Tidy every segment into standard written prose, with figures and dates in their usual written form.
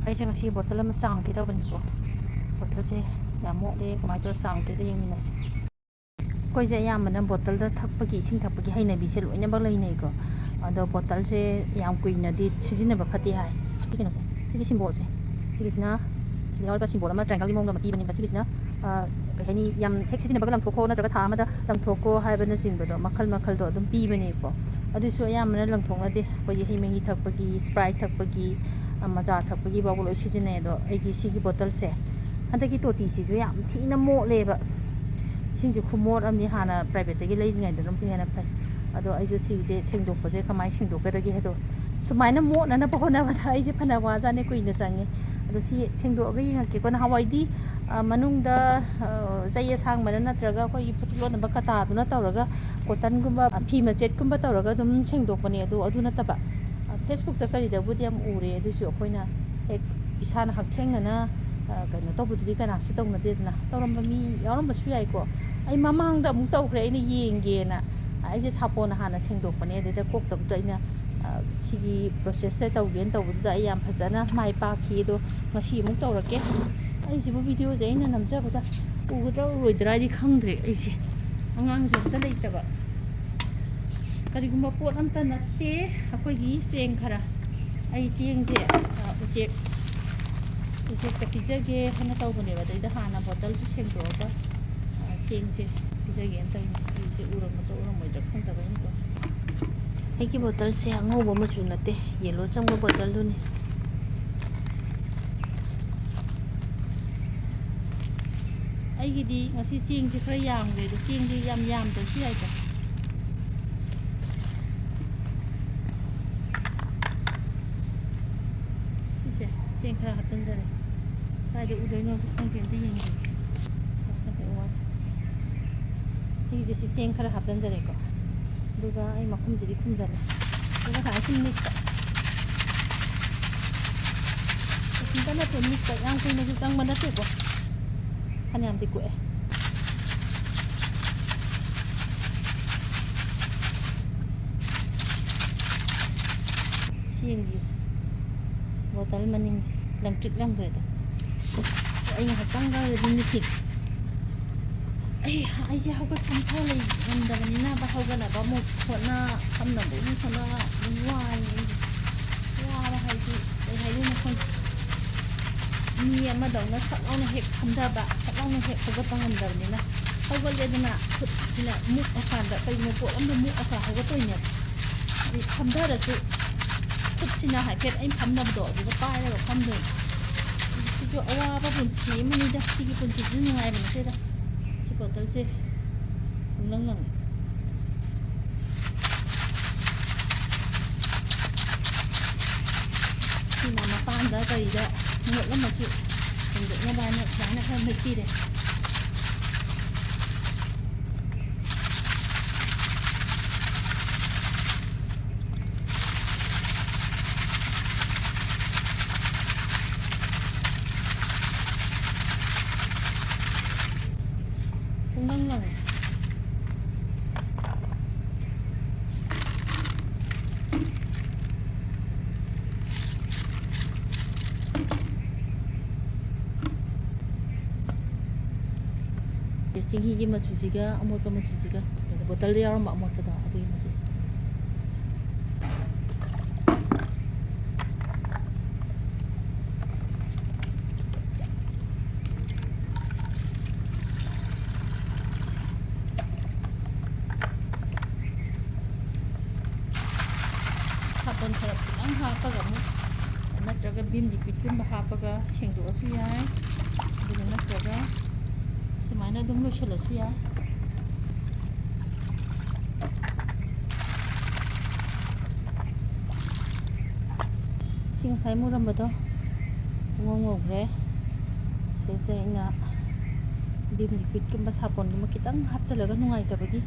ꯑꯩꯁꯦ ꯉꯁꯤ ꯕꯣꯇꯜ ꯑꯃ ꯆꯥꯝꯒꯦ ꯇꯧꯕꯅꯤꯀꯣ ꯕꯣꯇꯜꯁꯦ ꯌꯥꯝ ꯃꯣꯠꯂꯦ ꯀꯃꯥꯏꯅ ꯇꯧꯔ ꯆꯥꯝꯒꯦꯗ ꯌꯦꯡꯃꯤꯟꯅꯁꯤ ꯑꯩꯈꯣꯏꯁꯦ ꯑꯌꯥꯝꯕꯅ ꯕꯣꯇꯜꯗ ꯊꯛꯄꯒꯤ ꯏꯁꯤꯡ ꯊꯛꯄꯒꯤ ꯍꯩꯅꯕꯤꯁꯦ ꯂꯣꯏꯅꯃꯛ ꯂꯩꯅꯩꯀꯣ ꯑꯗꯣ ꯕꯣꯇꯜꯁꯦ ꯌꯥꯝ ꯀꯨꯏꯅꯗꯤ ꯁꯤꯖꯤꯟꯅꯕ ꯐꯠꯇꯦ ꯍꯥꯏ ꯁꯤ ꯀꯩꯅꯣꯁꯦ ꯁꯤꯒꯤ ꯁꯤꯝꯕꯣꯜꯁꯦ ꯁꯤꯒꯤꯁꯤꯅ ꯁꯤꯗ ꯌꯥꯎꯔꯤꯕ ꯁꯤꯝꯕꯣꯜ ꯑꯃ ꯇ꯭ꯔꯥꯏꯡꯒꯜꯒꯤ ꯃꯑꯣꯡꯗ ꯑꯃ ꯄꯤꯕꯅꯦꯕ ꯁꯤꯒꯤꯁꯤꯅ ꯀꯩ ꯍꯥꯏꯅꯤ ꯌꯥꯝ ꯍꯦꯛ ꯁꯤꯖꯤꯟꯅꯕꯒ ꯂꯪꯊꯣꯛꯈꯣ ꯅꯠꯇ꯭ꯔꯒ ꯊꯥ ꯑꯃꯗ ꯂꯪꯊꯣꯛꯈꯣ ꯍꯥꯏꯕꯅꯆꯤꯡꯕꯗꯣ ꯃꯈꯜꯗꯣ ꯑꯗꯨꯝ ꯄꯤꯕꯅꯦꯀꯣ ꯑꯗꯨꯁꯨ ꯑꯌꯥꯝꯕꯅ ꯂꯪꯊꯣꯛꯅꯗꯦ ꯑꯩꯈꯣꯏꯒꯤ ꯍꯩ ꯃꯍꯤ ꯊꯛꯄꯒꯤ ꯁ꯭ꯄ꯭ꯔꯥꯏꯠ ꯊꯛꯄꯒꯤ ꯃꯆꯥ ꯊꯛꯄꯒꯤ ꯐꯥꯎꯕ ꯂꯣꯏ ꯁꯤꯖꯤꯟꯅꯩ ꯑꯗꯣ ꯑꯩꯒꯤ ꯁꯤꯒꯤ ꯕꯣꯇꯜꯁꯦ ꯍꯟꯗꯛꯀꯤ ꯇꯣꯇꯤꯁꯤꯁꯨ ꯌꯥꯝ ꯊꯤꯅ ꯃꯣꯠꯂꯦꯕ ꯏꯁꯤꯡꯁꯦ ꯈꯨꯃꯣꯠ ꯑꯃꯅꯤ ꯍꯥꯟꯅ ꯄ꯭ꯔꯥꯏꯚꯦꯠꯇꯒꯤ ꯂꯩꯔꯤꯉꯩꯗ ꯑꯗꯨꯝ ꯍꯦꯟꯅ ꯐꯩ ꯑꯗꯣ ꯑꯩꯁꯨ ꯁꯤꯒꯤꯁꯦ ꯁꯦꯡꯗꯣꯛꯄꯁꯦ ꯀꯃꯥꯏꯅ ꯁꯦꯡꯗꯣꯛꯀꯗꯒꯦ ꯍꯥꯏꯗꯣ ꯁꯨꯃꯥꯏꯅ ꯃꯣꯠꯅꯅꯕ ꯍꯣꯠꯅꯕꯗ ꯑꯩꯁꯦ ꯐꯅ ꯋꯥꯖꯥꯠꯅꯤ ꯀꯨꯏꯅ ꯆꯪꯉꯦ ꯑꯗꯣ ꯁꯤ ꯁꯦꯡꯗꯣꯛꯑꯒ ꯌꯦꯡꯉꯛꯀꯦꯀꯣ ꯅꯍꯥꯟꯋꯥꯏꯗꯤ ꯃꯅꯨꯡꯗ ꯆꯩ ꯑꯁꯥꯡꯕꯅ ꯅꯠꯇ꯭ꯔꯒ ꯑꯩꯈꯣꯏꯒꯤ ꯐꯨꯔꯤꯠ ꯂꯣꯟꯅꯕ ꯀꯇꯥꯗꯨꯅ ꯇꯧꯔꯒ ꯀꯣꯇꯟꯒꯨꯝꯕ ꯐꯤ ꯃꯆꯦꯠꯀꯨꯝꯕ ꯇꯧꯔꯒ ꯑꯗꯨꯝ ꯁꯦꯡꯗꯣꯛꯄꯅꯦ ꯑꯗꯣ ꯑꯗꯨ ꯅꯠꯇꯕ ꯐꯦꯁꯕꯨꯛꯇ ꯀꯔꯤꯗꯕꯨꯗꯤ ꯌꯥꯝ ꯎꯔꯦ ꯑꯗꯨꯁꯨ ꯑꯩꯈꯣꯏꯅ ꯍꯦꯛ ꯏꯁꯥꯅ ꯍꯛꯊꯦꯡꯅꯅ ꯀꯩꯅꯣ ꯇꯧꯕꯗꯨꯗꯤ ꯀꯅꯥꯁꯨ ꯇꯧꯅꯗꯦꯗꯅ ꯇꯧꯔꯝꯕ ꯃꯤ ꯌꯥꯎꯔꯝꯕꯁꯨ ꯌꯥꯏꯀꯣ ꯑꯩ ꯃꯃꯥꯡꯗ ꯑꯃꯨꯛ ꯇꯧꯈ꯭ರೆ ꯑꯩꯅ ꯌꯦꯡꯒꯦꯅ ꯑꯩꯁꯦ ꯁꯥꯄꯣꯟꯅ ꯍꯥꯟꯅ ꯁꯦꯡꯗꯣꯛꯄꯅꯦ ꯑꯗꯩꯗ ꯀꯣꯛꯇꯕꯗ ꯑꯩꯅ ꯁꯤꯒꯤ ꯄ꯭ꯔꯣꯁꯦꯁꯇ ꯇꯧꯒꯦꯅ ꯇꯧꯕꯗꯨꯗ ꯑꯩ ꯌꯥꯝ ꯐꯖꯅ ꯃꯥꯏ ꯄꯥꯛꯈꯤ ꯑꯗꯣ ꯉꯁꯤ ꯑꯃꯨꯛ ꯇꯧꯔꯛꯀꯦ ꯑꯩꯁꯤꯕꯨ ꯚꯤꯗꯤꯑꯣꯁꯦ ꯑꯩꯅ ꯅꯝꯖꯕꯗ ꯎꯒꯗ꯭ꯔꯥ ꯎꯔꯣꯏꯗ꯭ꯔꯥ ꯍꯥꯏꯗꯤ ꯈꯪꯗ꯭ꯔꯦ ꯑꯩꯁꯦ ꯑꯉꯥꯡꯁꯦ ꯑꯝꯇ ꯂꯩꯇꯕ ꯀꯔꯤꯒꯨꯝꯕ ꯄꯣꯠ ꯑꯝꯇ ꯅꯠꯇꯦ ꯑꯩꯈꯣꯏꯒꯤ ꯆꯦꯡ ꯈꯔ ꯑꯩ ꯆꯦꯡꯁꯦ ꯎꯆꯦꯛꯇ ꯄꯤꯖꯒꯦ ꯍꯥꯏꯅ ꯇꯧꯕꯅꯦꯕ ꯑꯗꯩꯗ ꯍꯥꯟꯅ ꯕꯣꯇꯜꯁꯦ ꯁꯦꯡꯗꯣꯛꯑꯒ ꯆꯦꯡꯁꯦ ꯄꯤꯖꯒꯦꯅ ꯇꯧꯅꯤ ꯑꯩꯁꯦ ꯎꯔꯝꯒꯗ꯭ꯔꯥ ꯎꯔꯝꯃꯣꯏꯗ꯭ꯔꯥ ꯈꯪꯗꯕꯩꯅꯤꯀꯣ ꯑꯩꯒꯤ ꯕꯣꯇꯜꯁꯦ ꯑꯉꯧꯕ ꯃꯆꯨ ꯅꯠꯇꯦ ꯌꯦꯜꯂꯣ ꯆꯪꯕ ꯕꯣꯇꯜꯗꯨꯅꯤ ꯑꯩꯒꯤꯗꯤ ꯉꯁꯤ ꯆꯦꯡꯁꯦ ꯈꯔ ꯌꯥꯝꯈ꯭ꯔꯦ ꯑꯗꯣ ꯆꯦꯡꯁꯦ ꯌꯥꯝ ꯌꯥꯝꯗ꯭ꯔꯁꯨ ꯌꯥꯏꯗ ꯁꯤꯁꯦ ꯆꯦꯡ ꯈꯔ ꯍꯥꯞꯆꯤꯟꯖꯔꯦ ꯀꯥꯏꯗ ꯎꯗꯣꯏꯅꯣꯁꯨ ꯈꯪꯗꯦ ꯑꯝꯇ ꯌꯦꯡꯒꯦ ꯑꯩꯒꯤꯁꯦ ꯁꯤ ꯆꯦꯡ ꯈꯔ ꯍꯥꯞꯆꯤꯟꯖꯔꯦꯀꯣ ꯑꯗꯨꯒ ꯑꯩ ꯃꯈꯨꯝꯁꯤꯗꯤ ꯈꯨꯝꯖꯜꯂꯦ ꯑꯗꯨꯒ ꯉꯁꯥꯏ ꯁꯨꯝ ꯅꯤꯛꯄ ꯀꯩꯁꯨꯝꯇ ꯅꯠꯇꯦ ꯅꯤꯛꯄ ꯌꯥꯝ ꯀꯨꯏꯅꯁꯨ ꯆꯪꯕ ꯅꯠꯇꯦꯀꯣ ꯐꯅꯌꯥꯝꯗꯤ ꯀꯨꯏꯑꯦ ꯆꯦꯡꯒꯤ ꯕꯣꯇꯜ ꯃꯅꯤꯡꯁꯦ ꯂꯪꯇ꯭ꯔꯤꯛ ꯂꯪꯈ꯭ꯔꯦꯗ ꯑꯩ ꯉꯥꯏꯍꯥꯛꯇꯪꯒꯗꯤ ꯅꯤꯛꯈꯤ ꯑꯩꯁꯦ ꯍꯧꯒꯠꯐꯝ ꯈꯔ ꯂꯩꯔꯝꯗꯕꯅꯤꯅ ꯍꯧꯒꯠꯅꯕ ꯑꯃꯨꯛ ꯐꯝꯅꯕ ꯑꯃꯨꯛ ꯍꯣꯠꯅ ꯑꯗꯨꯝ ꯋꯥꯏ ꯋꯥꯕ ꯍꯥꯏꯗꯤ ꯀꯩ ꯍꯥꯏꯗꯣꯏꯅꯣ ꯈꯪꯗꯦ ꯃꯤ ꯑꯃꯗꯧꯅ ꯁꯠ ꯂꯥꯎꯅ ꯍꯦꯛ ꯐꯝꯊꯕ ꯁꯠ ꯂꯥꯎꯅ ꯍꯦꯛ ꯍꯧꯒꯠꯄ ꯉꯝꯗꯕꯅꯤꯅ ꯍꯧꯒꯠꯂꯦꯗꯅ ꯈꯨꯠꯁꯤꯅ ꯃꯨꯛꯑꯀꯥꯟꯗ ꯀꯩꯒꯨꯝꯕ ꯄꯣꯠ ꯑꯃꯗ ꯃꯨꯛꯑꯒ ꯍꯧꯒꯠꯇꯣꯏꯅꯦꯕ ꯑꯗꯩ ꯐꯝꯊꯔꯁꯨ ꯈꯨꯠꯁꯤꯅ ꯍꯥꯏꯐꯦꯠ ꯑꯩꯅ ꯐꯝꯅꯕꯗꯣ ꯑꯗꯨꯗ ꯄꯥꯏꯔꯒ ꯐꯝꯗꯣꯏꯅꯦ ꯁꯤꯁꯨ ꯑꯋꯥꯕ ꯄꯨꯟꯁꯤ ꯑꯃꯅꯤꯗ ꯁꯤꯒꯤ ꯄꯨꯟꯁꯤꯁꯤꯁꯨ ꯅꯨꯡꯉꯥꯏꯕ ꯅꯠꯇꯦꯗ ꯁꯤ ꯕꯣꯇꯜꯁꯦ ꯄꯨꯡꯂꯪ ꯂꯪꯉꯦ ꯁꯤꯅ ꯃꯄꯥꯟꯗ ꯀꯔꯤꯗ ꯃꯣꯠꯂꯝꯃꯁꯨ ꯁꯦꯡꯗꯣꯛꯅꯕ ꯍꯥꯏꯅ ꯁꯨꯃꯥꯏꯅ ꯈꯔ ꯃꯦꯠꯄꯤꯔꯦ ꯄꯨꯡꯂꯪ ꯂꯪꯉꯦ ꯆꯦꯡꯍꯤꯒꯤ ꯃꯆꯨꯁꯤꯒ ꯑꯃꯣꯠꯄ ꯃꯆꯨꯁꯤꯒ ꯕꯣꯇꯜꯗ ꯌꯥꯎꯔꯝꯕ ꯑꯃꯣꯠꯄꯗꯣ ꯑꯗꯨꯒꯤ ꯃꯆꯨꯁꯦ ꯁꯥꯄꯣꯟ ꯁꯔꯞ ꯈꯤꯇꯪ ꯍꯥꯞꯄꯒ ꯑꯃꯨꯛ ꯅꯠꯇ꯭ꯔꯒ ꯚꯤꯝ ꯂꯤꯀ꯭ꯋꯤꯠꯀꯨꯝꯕ ꯍꯥꯞꯄꯒ ꯁꯦꯡꯗꯣꯛꯑꯁꯨ ꯌꯥꯏ ꯑꯗꯨꯒ ꯅꯠꯇ꯭ꯔꯒ ꯁꯨꯃꯥꯏꯅ ꯑꯗꯨꯝ ꯂꯣꯏꯁꯤꯜꯂꯁꯨ ꯌꯥꯏ ꯁꯤ ꯉꯁꯥꯏ ꯃꯨꯔꯝꯕꯗꯣ ꯄꯨꯡꯉꯧ ꯉꯧꯈ꯭ꯔꯦ ꯁꯤꯁꯦ ꯑꯩꯅ ꯚꯤꯝ ꯂꯤꯀ꯭ꯋꯤꯠꯀꯨꯝꯕ ꯁꯥꯄꯣꯟꯒꯨꯝꯕ ꯈꯤꯇꯪ ꯍꯥꯞꯆꯤꯜꯂꯒ ꯅꯨꯡꯉꯥꯏꯇꯕꯒꯤ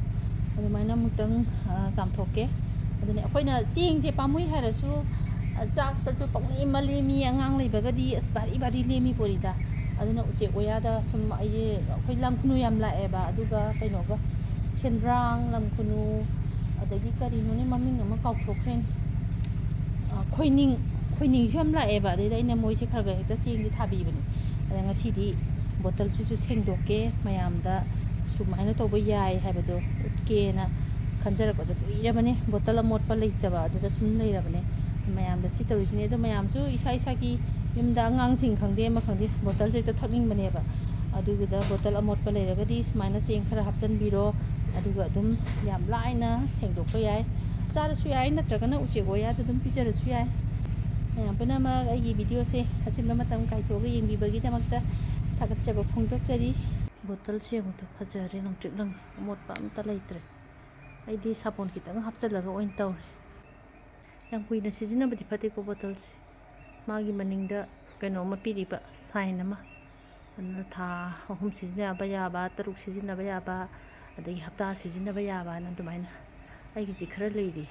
ꯑꯗꯨꯃꯥꯏꯅ ꯑꯃꯨꯛꯇꯪ ꯆꯥꯝꯊꯣꯛꯀꯦ ꯑꯗꯨꯅ ꯑꯩꯈꯣꯏꯅ ꯆꯦꯡꯁꯦ ꯄꯥꯝꯃꯨꯏ ꯍꯥꯏꯔꯁꯨ ꯆꯥꯛꯇꯁꯨ ꯄꯪꯂꯦꯝꯃ ꯂꯦꯝꯃꯤ ꯑꯉꯥꯡ ꯂꯩꯕꯒꯗꯤ ꯑꯁ ꯚꯥꯔꯤ ꯂꯦꯝꯃꯤ ꯄꯣꯔꯤꯗ ꯑꯗꯨꯅ ꯎꯆꯦꯛ ꯋꯥꯌꯥꯗ ꯁꯨꯝ ꯑꯩꯈꯣꯏ ꯂꯝ ꯈꯨꯅꯨ ꯌꯥꯝ ꯂꯥꯛꯑꯦꯕ ꯑꯗꯨꯒ ꯀꯩꯅꯣꯒ ꯁꯦꯟꯗ꯭ꯔꯥꯡ ꯂꯝ ꯈꯨꯅꯨ ꯑꯗꯒꯤ ꯀꯔꯤꯅꯣꯅꯦ ꯃꯃꯤꯡ ꯑꯃ ꯀꯥꯎꯊꯣꯛꯈ꯭ꯔꯦꯅꯦ ꯈꯣꯏꯅꯤꯡ ꯈꯣꯏꯅꯤꯡꯁꯨ ꯌꯥꯝ ꯂꯥꯛꯑꯦꯕ ꯑꯗꯩꯗ ꯑꯩꯅ ꯃꯣꯏꯁꯦ ꯈꯔ ꯈꯔ ꯍꯦꯛꯇ ꯆꯦꯡꯁꯦ ꯊꯥꯕꯤꯕꯅꯦ ꯑꯗ ꯉꯁꯤꯗꯤ ꯕꯣꯇꯜꯁꯤꯁꯨ ꯁꯦꯡꯗꯣꯛꯀꯦ ꯃꯌꯥꯝꯗ ꯁꯨꯃꯥꯏꯅ ꯇꯧꯕ ꯌꯥꯏ ꯍꯥꯏꯕꯗꯣ ꯎꯠꯀꯦꯅ ꯈꯟꯖꯔꯛꯄꯁꯦ ꯀꯨꯏꯔꯕꯅꯦ ꯕꯣꯇꯜ ꯑꯃꯣꯠꯄ ꯂꯩꯇꯕ ꯑꯗꯨꯗ ꯁꯨꯝ ꯂꯩꯔꯕꯅꯦ ꯃꯌꯥꯝꯗ ꯁꯤ ꯇꯧꯔꯤꯁꯤꯅꯦ ꯑꯗꯣ ꯃꯌꯥꯝꯁꯨ ꯏꯁꯥ ꯏꯁꯥꯒꯤ ꯌꯨꯝꯗ ꯑꯉꯥꯡꯁꯤꯡ ꯈꯪꯗꯦ ꯑꯃ ꯈꯪꯗꯦ ꯕꯣꯇꯜꯁꯦ ꯍꯦꯛꯇ ꯊꯛꯅꯤꯡꯕꯅꯦꯕ ꯑꯗꯨꯒꯤꯗ ꯕꯣꯇꯜ ꯑꯃꯣꯠꯄ ꯂꯩꯔꯒꯗꯤ ꯁꯨꯃꯥꯏꯅ ꯆꯦꯡ ꯈꯔ ꯍꯥꯞꯆꯤꯟꯕꯤꯔꯣ ꯑꯗꯨꯒ ꯑꯗꯨꯝ ꯌꯥꯝ ꯂꯥꯏꯅ ꯁꯦꯡꯗꯣꯛꯄ ꯌꯥꯏ ꯆꯥꯔꯁꯨ ꯌꯥꯏ ꯅꯠꯇ꯭ꯔꯒꯅ ꯎꯆꯦꯛ ꯋꯥꯌꯥꯗ ꯑꯗꯨꯝ ꯄꯤꯖꯔꯁꯨ ꯌꯥꯏ ꯃꯌꯥꯝ ꯄꯨꯝꯅꯃꯛ ꯑꯩꯒꯤ ꯚꯤꯗꯤꯑꯣꯁꯦ ꯑꯆꯤꯟꯕ ꯃꯇꯝ ꯀꯥꯏꯊꯣꯛꯑꯒ ꯌꯦꯡꯕꯤꯕꯒꯤꯗꯃꯛꯇ ꯊꯥꯒꯠꯆꯕ ꯐꯣꯡꯗꯣꯛꯆꯔꯤ ꯕꯣꯇꯜ ꯁꯦꯡꯕꯗꯣ ꯐꯖꯔꯦ ꯂꯪꯇ꯭ꯔꯤꯛ ꯂꯪꯉꯦ ꯑꯃꯣꯠꯄ ꯑꯝꯇ ꯂꯩꯇ꯭ꯔꯦ ꯑꯩꯗꯤ ꯁꯥꯄꯣꯟ ꯈꯤꯇꯪ ꯍꯥꯞꯆꯤꯜꯂꯒ ꯑꯣꯏꯅ ꯇꯧꯔꯦ ꯌꯥꯝ ꯀꯨꯏꯅ ꯁꯤꯖꯤꯟꯅꯕꯗꯤ ꯐꯠꯇꯦꯀꯣ ꯕꯣꯇꯜꯁꯦ ꯃꯥꯒꯤ ꯃꯅꯤꯡꯗ ꯀꯩꯅꯣꯝꯃ ꯄꯤꯔꯤꯕ ꯁꯥꯏꯟ ꯑꯃ ꯑꯗꯨꯅ ꯊꯥ 3 ꯁꯤꯖꯤꯟꯅꯕ ꯌꯥꯕ 6 ꯁꯤꯖꯤꯟꯅꯕ ꯌꯥꯕ ꯑꯗꯒꯤ ꯍꯞꯇꯥ ꯁꯤꯖꯤꯟꯅꯕ ꯌꯥꯕꯅ ꯑꯗꯨꯃꯥꯏꯅ ꯑꯩꯒꯤꯁꯤꯗꯤ ꯈꯔ ꯂꯩꯔꯤ